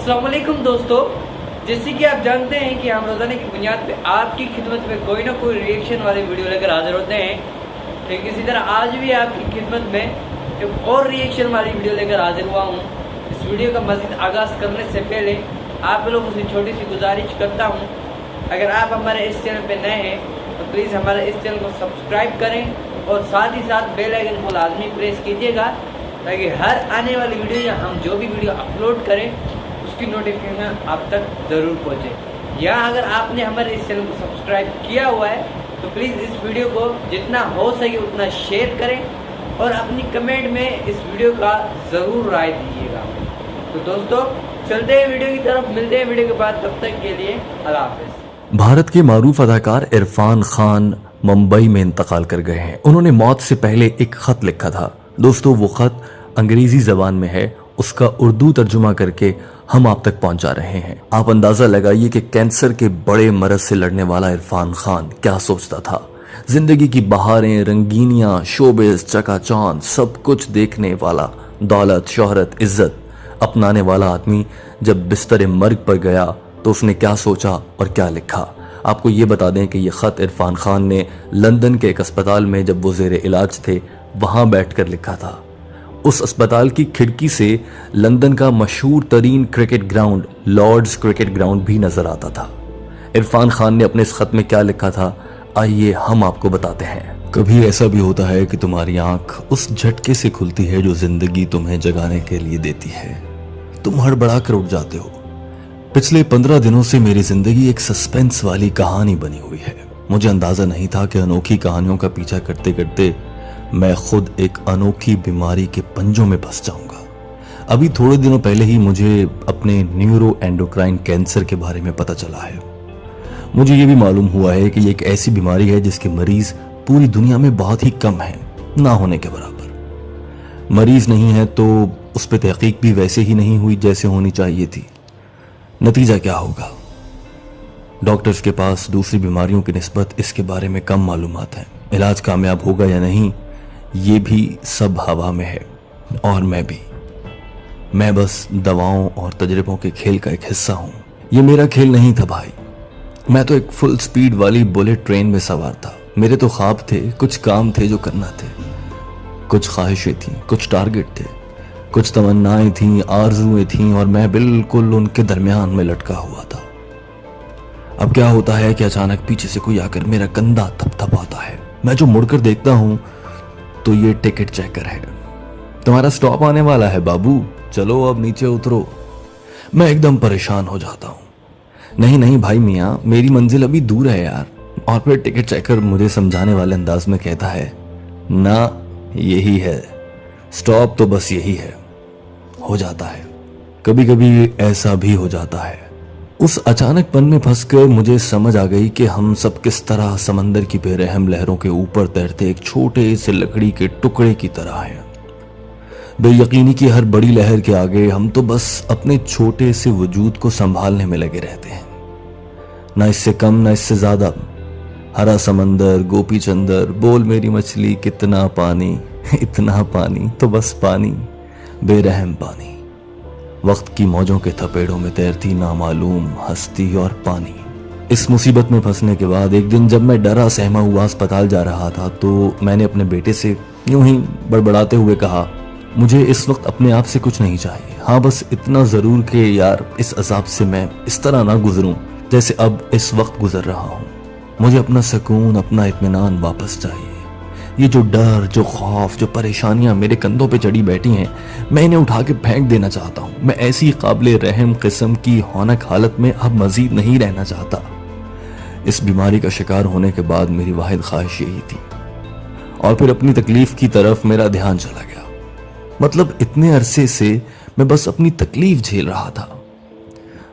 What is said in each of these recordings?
अस्सलाम वालेकुम दोस्तों, जैसे कि आप जानते हैं कि हम रोज़ाना की बुनियाद पे आपकी खिदमत में कोई ना कोई रिएक्शन वाली वीडियो लेकर हाजिर होते हैं। ठीक इसी तरह आज भी आपकी खिदमत में एक और रिएक्शन वाली वीडियो लेकर हाजिर हुआ हूँ। इस वीडियो का मज़ीद आगाज़ करने से पहले आप लोगों से छोटी सी गुजारिश करता हूँ, अगर आप हमारे इस चैनल पर नए हैं तो प्लीज़ हमारे इस चैनल को सब्सक्राइब करें और साथ ही साथ बेल आइकन को लाजमी प्रेस कीजिएगा ताकि हर आने वाली वीडियो या हम जो भी वीडियो अपलोड करें उसकी नोटिफिकेशन आप तक ज़रूर पहुँचे। या अगर आपने हमारे इस चैनल को सब्सक्राइब किया हुआ है तो प्लीज़ इस वीडियो को जितना हो सके उतना शेयर करें और अपनी कमेंट में इस वीडियो का ज़रूर राय दीजिएगा। तो दोस्तों चलते हैं वीडियो की तरफ, मिलते हैं वीडियो के बाद, तब तक के लिए अल्लाह हाफ़िज़। भारत के मारूफ अदाकार इरफान खान मुंबई में इंतकाल कर गए हैं। उन्होंने मौत से पहले एक खत लिखा था। दोस्तों वो खत अंग्रेजी जबान में है, उसका उर्दू तर्जुमा करके हम आप तक पहुंचा रहे हैं। आप अंदाजा लगाइए कि कैंसर के बड़े मरज से लड़ने वाला इरफान खान क्या सोचता था। जिंदगी की बहारें, रंगीनियां, शोबिस, चकाचौंध सब कुछ देखने वाला, दौलत, शोहरत, इज्जत अपनाने वाला आदमी जब बिस्तर मर्ग पर गया तो उसने क्या सोचा और क्या लिखा। आपको ये बता दें कि यह खत इरफान खान ने लंदन के एक अस्पताल में जब वो जेर इलाज थे वहां बैठकर लिखा था। उस अस्पताल की खिड़की से लंदन का मशहूर तरीन cricket ground Lord's cricket ground भी नजर आता था। इरफान खान ने अपने इस खत में क्या लिखा था, आइए हम आपको बताते हैं। कभी ऐसा भी होता है कि तुम्हारी आंख उस झटके से खुलती है जो जिंदगी तुम्हें जगाने के लिए देती है। तुम हड़बड़ा कर उठ जाते हो। पिछले 15 दिनों से मेरी जिंदगी एक सस्पेंस वाली कहानी बनी हुई है। मुझे अंदाजा नहीं था कि अनोखी कहानियों का पीछा करते करते मैं खुद एक अनोखी बीमारी के पंजों में फंस जाऊंगा। अभी थोड़े दिनों पहले ही मुझे अपने न्यूरो एंडोक्राइन कैंसर के बारे में पता चला है। मुझे ये भी मालूम हुआ है कि ये एक ऐसी बीमारी है जिसके मरीज पूरी दुनिया में बहुत ही कम हैं, ना होने के बराबर। मरीज नहीं है तो उस पर तहकीक भी वैसे ही नहीं हुई जैसे होनी चाहिए थी। नतीजा क्या होगा? डॉक्टर्स के पास दूसरी बीमारियों की निस्बत इसके बारे में कम मालूमात हैं। इलाज कामयाब होगा या नहीं ये भी सब हवा में है, और मैं बस दवाओं और तजर्बों के खेल का एक हिस्सा हूं। ये मेरा खेल नहीं था भाई। मैं तो एक फुल स्पीड वाली बुलेट ट्रेन में सवार था। मेरे तो ख्वाब थे, कुछ काम थे जो करना थे, कुछ ख्वाहिशें थी, कुछ टारगेट थे, कुछ तमन्नाएं थीं, आरजुएं थीं, और मैं बिल्कुल उनके दरमियान में लटका हुआ था। अब क्या होता है कि अचानक पीछे से कोई आकर मेरा कंधा थपथपाता है। मैं जो मुड़कर देखता हूं तो ये टिकट चेकर है। तुम्हारा स्टॉप आने वाला है बाबू, चलो अब नीचे उतरो। मैं एकदम परेशान हो जाता हूं। नहीं भाई मियाँ, मेरी मंजिल अभी दूर है यार। और फिर टिकट चेकर मुझे समझाने वाले अंदाज में कहता है, ना यही है स्टॉप, तो बस यही है। हो जाता है, कभी कभी ऐसा भी हो जाता है। उस अचानकपन में फंसकर मुझे समझ आ गई कि हम सब किस तरह समंदर की बेरहम लहरों के ऊपर तैरते एक छोटे से लकड़ी के टुकड़े की तरह हैं। बेयकीनी की हर बड़ी लहर के आगे हम तो बस अपने छोटे से वजूद को संभालने में लगे रहते हैं, ना इससे कम ना इससे ज्यादा। हरा समंदर, गोपी चंदर, बोल मेरी मछली, कितना पानी, इतना पानी, तो बस पानी, बेरहम पानी। वक्त की मौजों के थपेड़ों में तैरती नामालूम हस्ती और पानी। इस मुसीबत में फंसने के बाद एक दिन जब मैं डरा सहमा हुआ अस्पताल जा रहा था तो मैंने अपने बेटे से यूं ही बड़बड़ाते हुए कहा, मुझे इस वक्त अपने आप से कुछ नहीं चाहिए। हाँ बस इतना जरूर कि यार इस अजाब से मैं इस तरह ना गुजरूं जैसे अब इस वक्त गुजर रहा हूं। मुझे अपना सुकून, अपना इत्मीनान वापस चाहिए। ये जो डर, जो खौफ, जो परेशानियां मेरे कंधों पे चढ़ी बैठी हैं, मैं इन्हें उठा के फेंक देना चाहता हूं। मैं ऐसी काबिले रहम किस्म की हौनक हालत में अब मजीद नहीं रहना चाहता। इस बीमारी का शिकार होने के बाद मेरी वाहिद ख्वाहिश यही थी। और फिर अपनी तकलीफ की तरफ मेरा ध्यान चला गया। मतलब इतने अरसे से मैं बस अपनी तकलीफ झेल रहा था,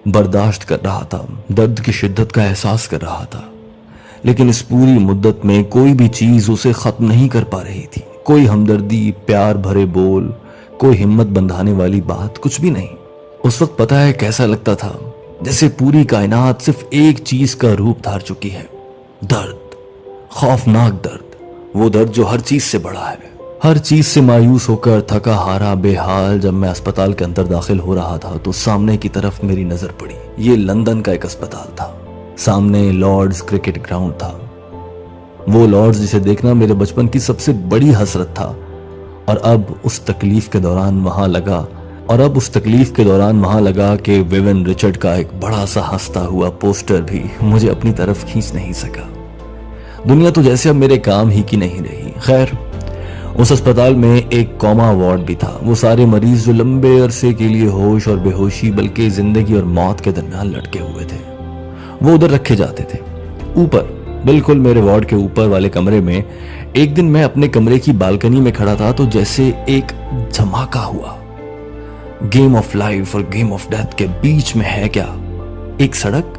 बर्दाश्त कर रहा था, दर्द की शिद्दत का एहसास कर रहा था, लेकिन इस पूरी मुद्दत में कोई भी चीज उसे खत्म नहीं कर पा रही थी। कोई हमदर्दी, प्यार भरे बोल, कोई हिम्मत बंधाने वाली बात, कुछ भी नहीं। उस वक्त पता है कैसा लगता था, जैसे पूरी कायनात सिर्फ एक चीज का रूप धार चुकी है, दर्द, खौफनाक दर्द। वो दर्द जो हर चीज से बड़ा है, हर चीज से मायूस होकर थका हारा बेहाल जब मैं अस्पताल के अंदर दाखिल हो रहा था तो सामने की तरफ मेरी नजर पड़ी। ये लंदन का एक अस्पताल था। सामने लॉर्ड्स क्रिकेट ग्राउंड था। वो लॉर्ड्स जिसे देखना मेरे बचपन की सबसे बड़ी हसरत था। और अब उस तकलीफ के दौरान वहां लगा कि विवियन रिचर्ड का एक बड़ा सा हंसता हुआ पोस्टर भी मुझे अपनी तरफ खींच नहीं सका। दुनिया तो जैसे अब मेरे काम ही की नहीं रही। खैर, उस अस्पताल में एक कॉमा वार्ड भी था। वो सारे मरीज जो लंबे अरसे के लिए होश और बेहोशी बल्कि जिंदगी और मौत के दरमियान लटके हुए थे, वो उधर रखे जाते थे। ऊपर, बिल्कुल मेरे वार्ड के ऊपर वाले कमरे में एक दिन मैं अपने कमरे की बालकनी में खड़ा था तो जैसे एक धमाका हुआ। गेम ऑफ लाइफ और गेम ऑफ डेथ के बीच में है क्या एक सड़क।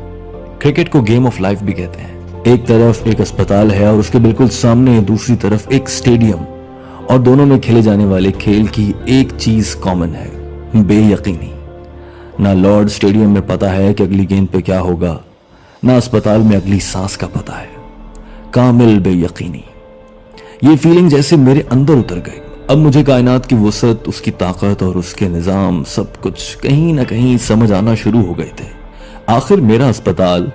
क्रिकेट को गेम ऑफ लाइफ भी कहते हैं। एक तरफ एक अस्पताल है और उसके बिल्कुल सामने दूसरी तरफ एक स्टेडियम, और दोनों में खेले जाने वाले खेल की एक चीज कॉमन है, बेयकीनी। ना लॉर्ड स्टेडियम में पता है कि अगली गेंद पे क्या होगा, ना अस्पताल में अगली सांस का पता है। कामिल बेयकीनी। ये फीलिंग जैसे मेरे अंदर उतर गई। अब मुझे कायनात की वुसअत, उसकी ताकत और उसके निजाम सब कुछ कहीं ना कहीं समझ आना शुरू हो गए थे। आखिर मेरा अस्पताल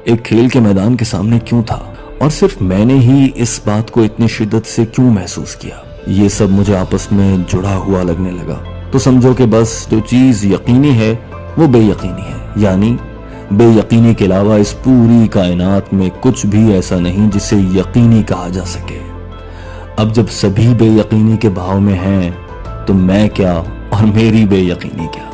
एक खेल के मैदान के सामने क्यों था, और सिर्फ मैंने ही इस बात को इतनी शिद्दत से क्यों महसूस किया। ये सब मुझे आपस में जुड़ा हुआ लगने लगा। तो समझो कि बस जो चीज यकीनी है वो बेयकीनी है, यानी बेयकीनी के अलावा इस पूरी कायनात में कुछ भी ऐसा नहीं जिसे यकीनी कहा जा सके। अब जब सभी बेयकीनी के भाव में हैं तो मैं क्या और मेरी बेयकीनी क्या।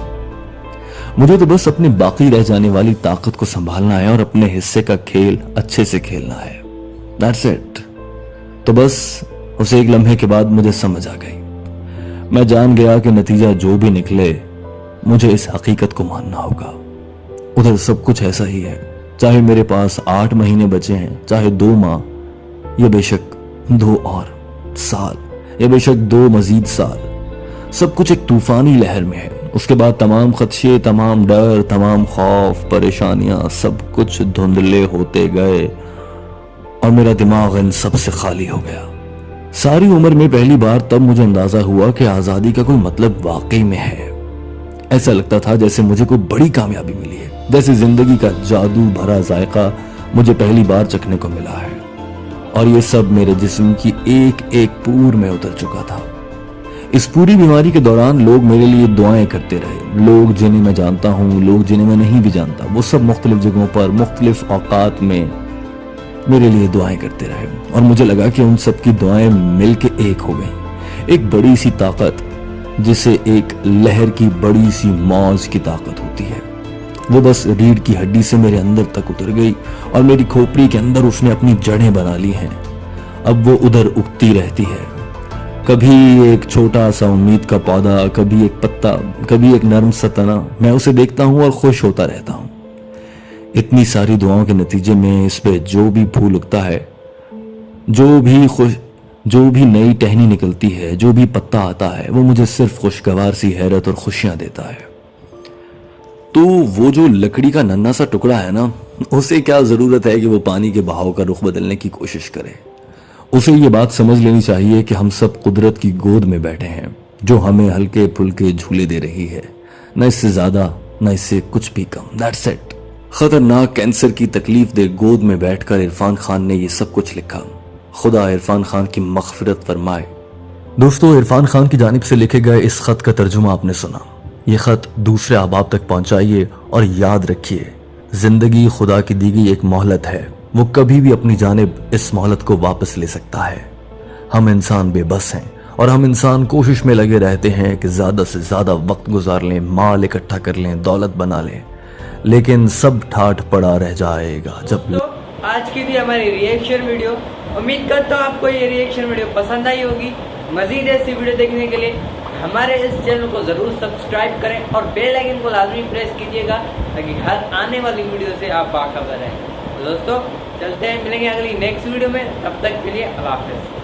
मुझे तो बस अपनी बाकी रह जाने वाली ताकत को संभालना है और अपने हिस्से का खेल अच्छे से खेलना है। That's it। तो बस उस एक लम्हे के बाद मुझे समझ आ गई। मैं जान गया कि नतीजा जो भी निकले मुझे इस हकीकत को मानना होगा। उधर सब कुछ ऐसा ही है, चाहे मेरे पास 8 महीने बचे हैं, चाहे 2 माह, या बेशक 2 और साल, या बेशक 2 मजीद साल। सब कुछ एक तूफानी लहर में है। उसके बाद तमाम खदशे, तमाम डर, तमाम खौफ, परेशानियां, सब कुछ धुंधले होते गए और मेरा दिमाग इन सब से खाली हो गया। सारी उम्र में पहली बार तब मुझे अंदाजा हुआ कि आजादी का कोई मतलब वाकई में है। ऐसा लगता था जैसे मुझे कोई बड़ी कामयाबी मिली है, जैसे जिंदगी का जादू भरा जायका मुझे पहली बार चखने को मिला है। और ये सब मेरे जिस्म की एक एक पूर में उतर चुका था। इस पूरी बीमारी के दौरान लोग मेरे लिए दुआएं करते रहे। लोग जिन्हें मैं जानता हूं, लोग जिन्हें मैं नहीं भी जानता, वो सब मुख्तलिफ जगहों पर मुख्तलिफ औकात में मेरे लिए दुआएं करते रहे। और मुझे लगा कि उन सब की दुआएं मिलके एक हो गई। एक बड़ी सी ताकत जिसे एक लहर की बड़ी सी मौज की ताकत होती है, वो बस रीढ़ की हड्डी से मेरे अंदर तक उतर गई और मेरी खोपड़ी के अंदर उसने अपनी जड़ें बना ली हैं। अब वो उधर उगती रहती है, कभी एक छोटा सा उम्मीद का पौधा, कभी एक पत्ता, कभी एक नरम सा तना। मैं उसे देखता हूं और खुश होता रहता हूं। इतनी सारी दुआओं के नतीजे में इस पे जो भी फूल उगता है, जो भी नई टहनी निकलती है, जो भी पत्ता आता है, वो मुझे सिर्फ खुशगवार सी हैरत और खुशियां देता है। तो वो जो लकड़ी का नन्हा सा टुकड़ा है ना, उसे क्या जरूरत है कि वो पानी के बहाव का रुख बदलने की कोशिश करे। उसे ये बात समझ लेनी चाहिए कि हम सब कुदरत की गोद में बैठे हैं, जो हमें हल्के फुल्के झूले दे रही है, न इससे ज्यादा न इससे कुछ भी कम। That's it. खतरनाक कैंसर की तकलीफ दे गोद में बैठकर इरफान खान ने ये सब कुछ लिखा। खुदा इरफान खान की मग़फ़िरत फरमाए। दोस्तों, इरफान खान की जानिब से लिखे गए इस खत का तर्जुमा आपने सुना। ये खत दूसरे अहबाब तक पहुंचाइए और याद रखिए, जिंदगी खुदा की दी गई एक मोहलत है। वो कभी भी अपनी जानिब इस मोहलत को वापस ले सकता है। हम इंसान बेबस हैं और हम इंसान कोशिश में लगे रहते हैं कि ज्यादा से ज्यादा वक्त गुजार लें, माल इकट्ठा कर लें, दौलत बना लें, लेकिन सब ठाठ पड़ा रह जाएगा जब। तो आज की थी हमारी रिएक्शन वीडियो। उम्मीद करता हूँ आपको ये रिएक्शन वीडियो पसंद आई होगी। मजीद ऐसी वीडियो देखने के लिए हमारे इस चैनल को जरूर सब्सक्राइब करें और बेल आइकन को लाजमी प्रेस कीजिएगा ताकि हर आने वाली वीडियो से आप बाखबर रहें। तो दोस्तों चलते हैं, मिलेंगे अगली नेक्स्ट वीडियो में। तब तक के लिए अल्लाह हाफ़िज़।